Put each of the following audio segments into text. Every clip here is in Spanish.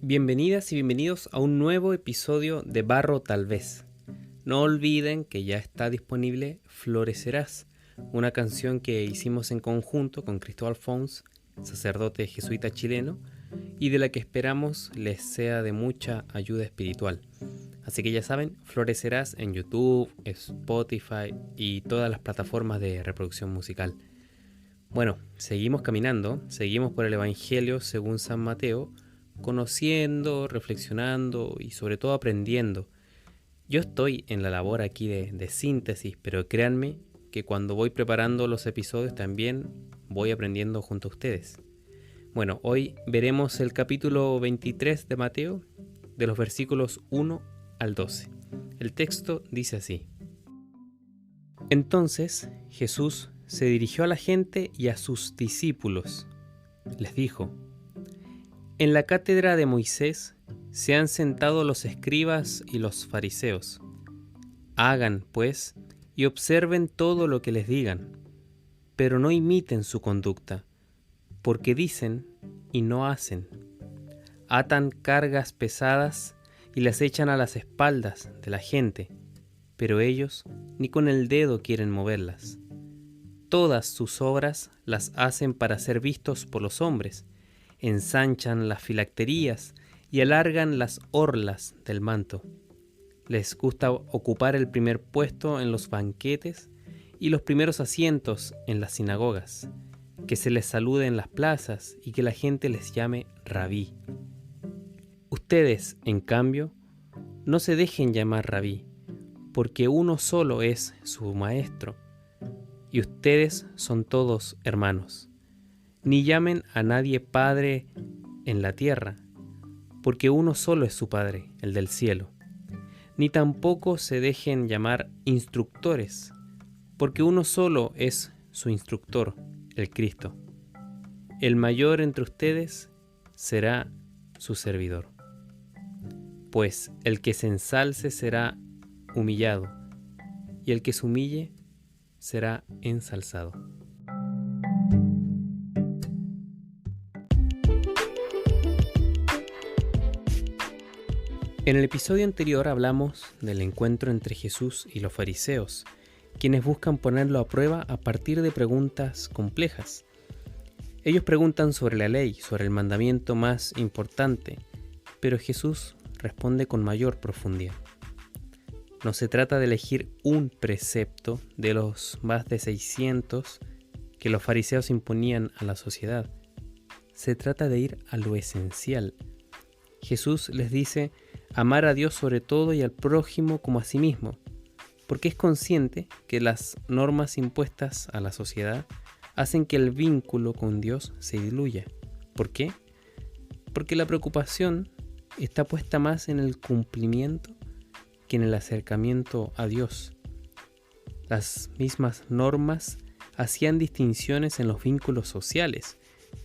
Bienvenidas y bienvenidos a un nuevo episodio de Barro Tal Vez. No olviden que ya está disponible Florecerás, una canción que hicimos en conjunto con Cristóbal Fons, sacerdote jesuita chileno, y de la que esperamos les sea de mucha ayuda espiritual. Así que ya saben, Florecerás en YouTube, Spotify y todas las plataformas de reproducción musical. Bueno, seguimos caminando, seguimos por el Evangelio según San Mateo, conociendo, reflexionando y sobre todo aprendiendo. Yo estoy en la labor aquí de síntesis, pero créanme que cuando voy preparando los episodios también voy aprendiendo junto a ustedes. Bueno, hoy veremos el capítulo 23 de Mateo, de los versículos 1 al 12. El texto dice así: Entonces Jesús se dirigió a la gente y a sus discípulos. Les dijo: En la cátedra de Moisés se han sentado los escribas y los fariseos. Hagan, pues, y observen todo lo que les digan, pero no imiten su conducta, porque dicen y no hacen. Atan cargas pesadas y las echan a las espaldas de la gente, pero ellos ni con el dedo quieren moverlas. Todas sus obras las hacen para ser vistos por los hombres. Ensanchan las filacterías y alargan las orlas del manto. Les gusta ocupar el primer puesto en los banquetes y los primeros asientos en las sinagogas, que se les salude en las plazas y que la gente les llame rabí. Ustedes, en cambio, no se dejen llamar rabí, porque uno solo es su maestro, y ustedes son todos hermanos. Ni llamen a nadie Padre en la tierra, porque uno solo es su Padre, el del cielo. Ni tampoco se dejen llamar instructores, porque uno solo es su instructor, el Cristo. El mayor entre ustedes será su servidor. Pues el que se ensalce será humillado, y el que se humille será ensalzado. En el episodio anterior hablamos del encuentro entre Jesús y los fariseos, quienes buscan ponerlo a prueba a partir de preguntas complejas. Ellos preguntan sobre la ley, sobre el mandamiento más importante, pero Jesús responde con mayor profundidad. No se trata de elegir un precepto de los más de 600 que los fariseos imponían a la sociedad. Se trata de ir a lo esencial. Jesús les dice amar a Dios sobre todo y al prójimo como a sí mismo, porque es consciente que las normas impuestas a la sociedad hacen que el vínculo con Dios se diluya. ¿Por qué? Porque la preocupación está puesta más en el cumplimiento que en el acercamiento a Dios. Las mismas normas hacían distinciones en los vínculos sociales,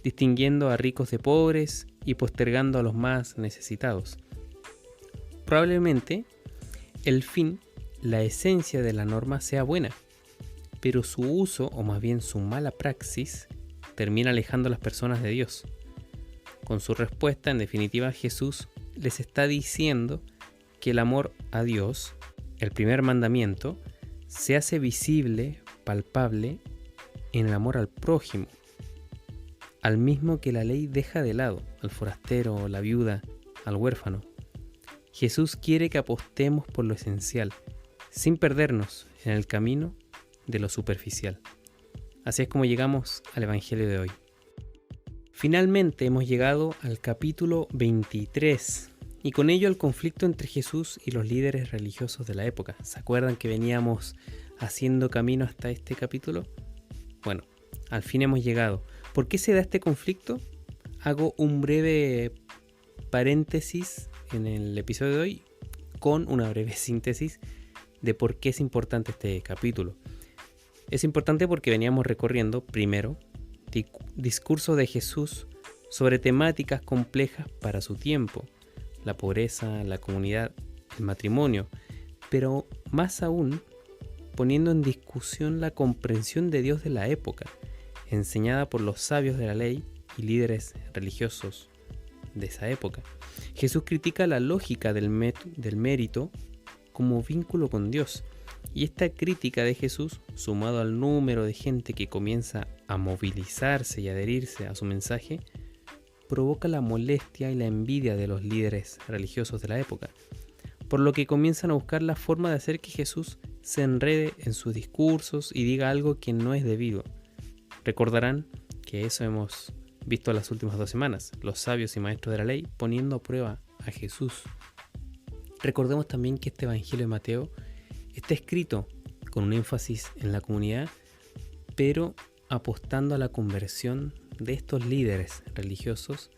distinguiendo a ricos de pobres y postergando a los más necesitados. Probablemente el fin, la esencia de la norma sea buena, pero su uso, o más bien su mala praxis, termina alejando a las personas de Dios. Con su respuesta, en definitiva, Jesús les está diciendo que el amor a Dios, el primer mandamiento, se hace visible, palpable, en el amor al prójimo, al mismo que la ley deja de lado, al forastero, la viuda, al huérfano. Jesús quiere que apostemos por lo esencial, sin perdernos en el camino de lo superficial. Así es como llegamos al Evangelio de hoy. Finalmente hemos llegado al capítulo 23 y con ello al conflicto entre Jesús y los líderes religiosos de la época. ¿Se acuerdan que veníamos haciendo camino hasta este capítulo? Bueno, al fin hemos llegado. ¿Por qué se da este conflicto? Hago un breve paréntesis en el episodio de hoy con una breve síntesis de por qué es importante este capítulo. Es importante porque veníamos recorriendo primero discurso de Jesús sobre temáticas complejas para su tiempo, la pobreza, la comunidad, el matrimonio, pero más aún poniendo en discusión la comprensión de Dios de la época, enseñada por los sabios de la ley y líderes religiosos de esa época. Jesús critica la lógica del mérito como vínculo con Dios. Y esta crítica de Jesús, sumado al número de gente que comienza a movilizarse y adherirse a su mensaje, provoca la molestia y la envidia de los líderes religiosos de la época, por lo que comienzan a buscar la forma de hacer que Jesús se enrede en sus discursos y diga algo que no es debido. Recordarán que eso hemos visto las últimas 2 semanas, los sabios y maestros de la ley poniendo a prueba a Jesús. Recordemos también que este Evangelio de Mateo está escrito con un énfasis en la comunidad, pero apostando a la conversión de estos líderes religiosos.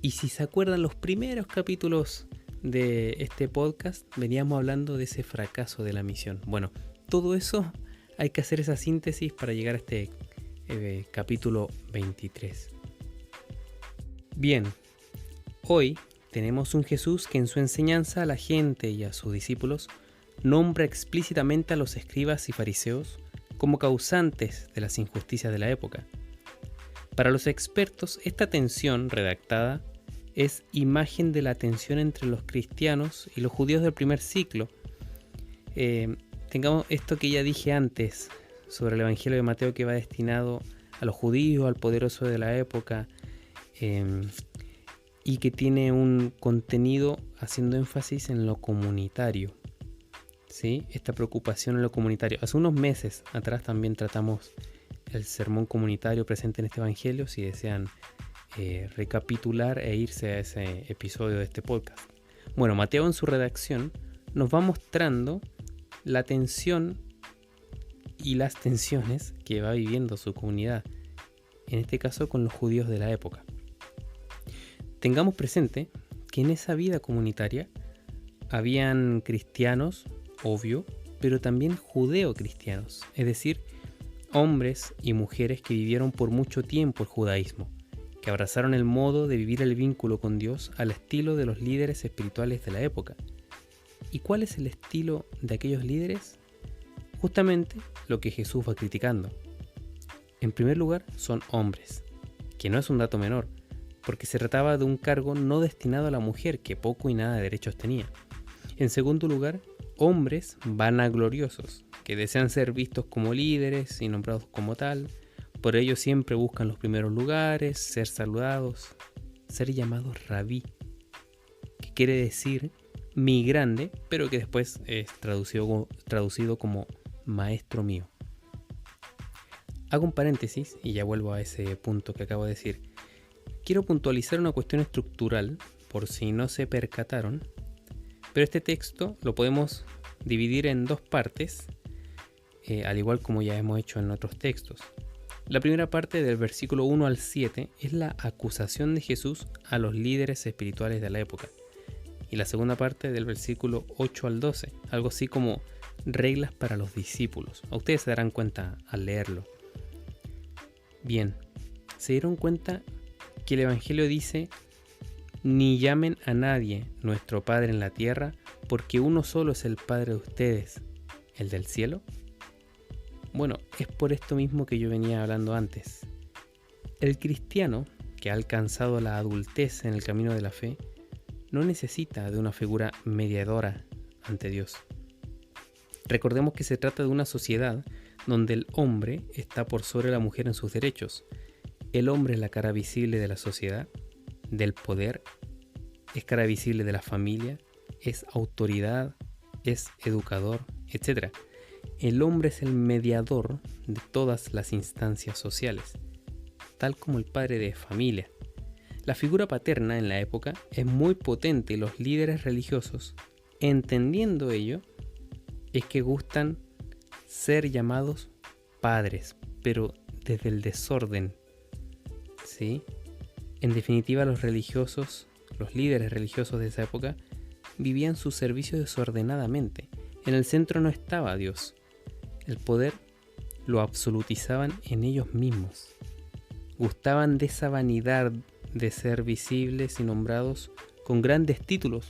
Y si se acuerdan, los primeros capítulos de este podcast veníamos hablando de ese fracaso de la misión. Bueno, todo eso hay que hacer esa síntesis para llegar a este capítulo 23. Bien, hoy tenemos un Jesús que en su enseñanza a la gente y a sus discípulos nombra explícitamente a los escribas y fariseos como causantes de las injusticias de la época. Para los expertos, esta tensión redactada es imagen de la tensión entre los cristianos y los judíos del primer siglo. Tengamos esto que ya dije antes sobre el Evangelio de Mateo, que va destinado a los judíos, al poderoso de la época, y que tiene un contenido haciendo énfasis en lo comunitario. ¿Sí? Esta preocupación en lo comunitario. Hace unos meses atrás también tratamos el sermón comunitario presente en este Evangelio, si desean recapitular e irse a ese episodio de este podcast. Bueno, Mateo en su redacción nos va mostrando la tensión y las tensiones que va viviendo su comunidad, en este caso con los judíos de la época. Tengamos presente que en esa vida comunitaria habían cristianos, obvio, pero también judeo-cristianos, es decir, hombres y mujeres que vivieron por mucho tiempo el judaísmo, que abrazaron el modo de vivir el vínculo con Dios al estilo de los líderes espirituales de la época. ¿Y cuál es el estilo de aquellos líderes? Justamente lo que Jesús va criticando. En primer lugar, son hombres, que no es un dato menor, porque se trataba de un cargo no destinado a la mujer, que poco y nada de derechos tenía. En segundo lugar, hombres vanagloriosos, que desean ser vistos como líderes y nombrados como tal. Por ello siempre buscan los primeros lugares, ser saludados, ser llamados rabí, que quiere decir mi grande, pero que después es traducido como maestro mío. Hago un paréntesis y ya vuelvo a ese punto que acabo de decir. Quiero puntualizar una cuestión estructural, por si no se percataron, pero este texto lo podemos dividir en 2 partes, al igual como ya hemos hecho en otros textos. La primera parte, del versículo 1 al 7, es la acusación de Jesús a los líderes espirituales de la época. Y la segunda parte, del versículo 8 al 12, algo así como reglas para los discípulos. Ustedes se darán cuenta al leerlo. Bien, se dieron cuenta que el Evangelio dice: ni llamen a nadie nuestro Padre en la tierra, porque uno solo es el Padre de ustedes, el del cielo. Bueno, es por esto mismo que yo venía hablando antes. El cristiano que ha alcanzado la adultez en el camino de la fe no necesita de una figura mediadora ante Dios. Recordemos que se trata de una sociedad donde el hombre está por sobre la mujer en sus derechos. El hombre es la cara visible de la sociedad, del poder, es cara visible de la familia, es autoridad, es educador, etc. El hombre es el mediador de todas las instancias sociales, tal como el padre de familia. La figura paterna en la época es muy potente y los líderes religiosos, entendiendo ello, es que gustan ser llamados padres, pero desde el desorden. ¿Sí? En definitiva, los líderes religiosos de esa época vivían su servicio desordenadamente. En el centro no estaba Dios. El poder lo absolutizaban en ellos mismos. Gustaban de esa vanidad de ser visibles y nombrados con grandes títulos,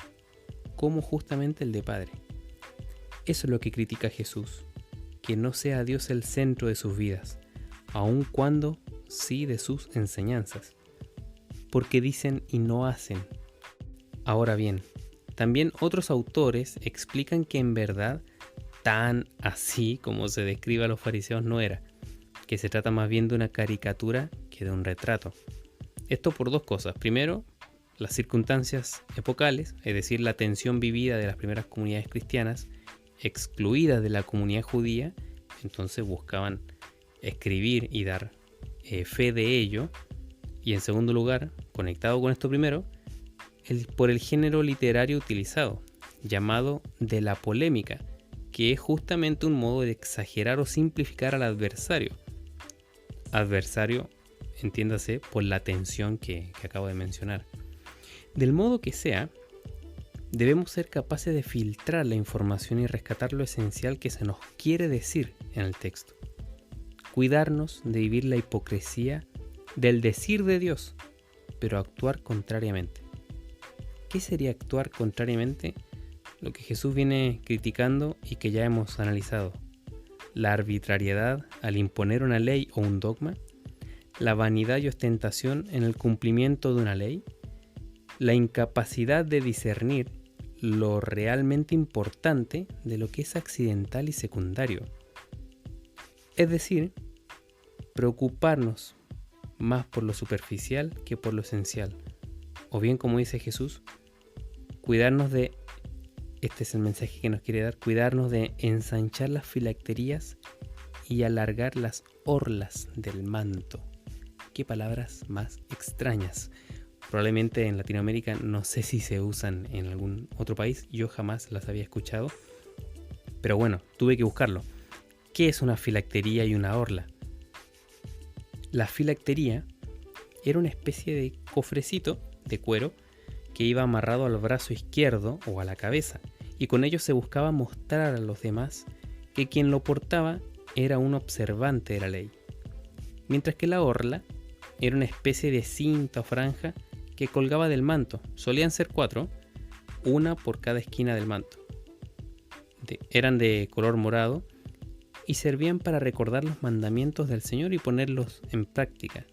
como justamente el de padre. Eso es lo que critica Jesús, que no sea Dios el centro de sus vidas, aun cuando sí de sus enseñanzas. porque dicen y no hacen. Ahora bien, también otros autores explican que en verdad tan así como se describe a los fariseos no era, que se trata más bien de una caricatura que de un retrato. Esto por dos cosas. Primero, las circunstancias epocales, es decir, la tensión vivida de las primeras comunidades cristianas, excluidas de la comunidad judía, entonces buscaban escribir y dar fe de ello. Y en segundo lugar, conectado con esto primero, por el género literario utilizado, llamado de la polémica, que es justamente un modo de exagerar o simplificar al adversario. Adversario, entiéndase, por la tensión que acabo de mencionar. Del modo que sea, debemos ser capaces de filtrar la información y rescatar lo esencial que se nos quiere decir en el texto. Cuidarnos de vivir la hipocresía del decir de Dios, pero actuar contrariamente. ¿Qué sería actuar contrariamente? Lo que Jesús viene criticando y que ya hemos analizado. La arbitrariedad al imponer una ley o un dogma, la vanidad y ostentación en el cumplimiento de una ley, la incapacidad de discernir lo realmente importante de lo que es accidental y secundario. Es decir, preocuparnos más por lo superficial que por lo esencial. O bien, como dice Jesús, cuidarnos de, este es el mensaje que nos quiere dar, cuidarnos de ensanchar las filacterías y alargar las orlas del manto. Qué palabras más extrañas. Probablemente en Latinoamérica no sé si se usan en algún otro país, yo jamás las había escuchado. Pero bueno, tuve que buscarlo. ¿Qué es una filactería y una orla? La filactería era una especie de cofrecito de cuero que iba amarrado al brazo izquierdo o a la cabeza, y con ello se buscaba mostrar a los demás que quien lo portaba era un observante de la ley. Mientras que la orla era una especie de cinta o franja que colgaba del manto. Solían ser 4, una por cada esquina del manto. Eran de color morado y servían para recordar los mandamientos del Señor y ponerlos en práctica.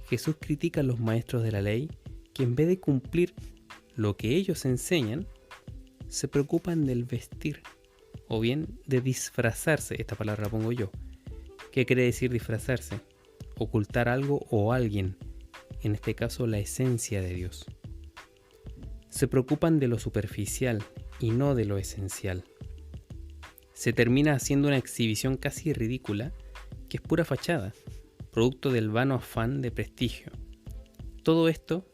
Jesús critica a los maestros de la ley que en vez de cumplir lo que ellos enseñan, se preocupan del vestir, o bien de disfrazarse. Esta palabra la pongo yo. ¿Qué quiere decir disfrazarse? Ocultar algo o alguien, en este caso la esencia de Dios. Se preocupan de lo superficial y no de lo esencial. Se termina haciendo una exhibición casi ridícula, que es pura fachada, producto del vano afán de prestigio. Todo esto,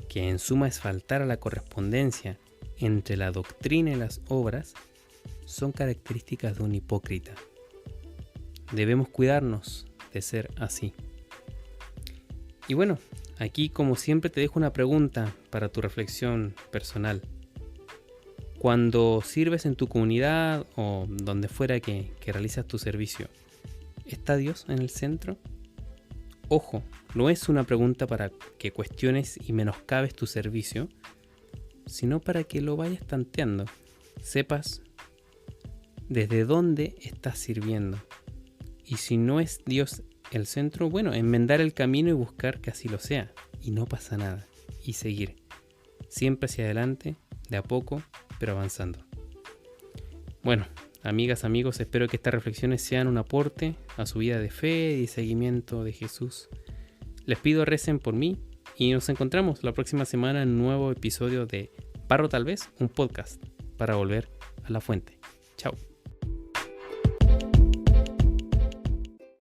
que en suma es faltar a la correspondencia entre la doctrina y las obras, son características de un hipócrita. Debemos cuidarnos de ser así. Y bueno, aquí como siempre te dejo una pregunta para tu reflexión personal. Cuando sirves en tu comunidad o donde fuera que realizas tu servicio, ¿está Dios en el centro? Ojo, no es una pregunta para que cuestiones y menoscabes tu servicio, sino para que lo vayas tanteando, sepas desde dónde estás sirviendo. Y si no es Dios el centro, bueno, enmendar el camino y buscar que así lo sea. Y no pasa nada. Y seguir. Siempre hacia adelante, de a poco, pero avanzando. Bueno, amigas, amigos, espero que estas reflexiones sean un aporte a su vida de fe y seguimiento de Jesús. Les pido recen por mí y nos encontramos la próxima semana en un nuevo episodio de Barro Tal Vez, un podcast para volver a la fuente. Chao.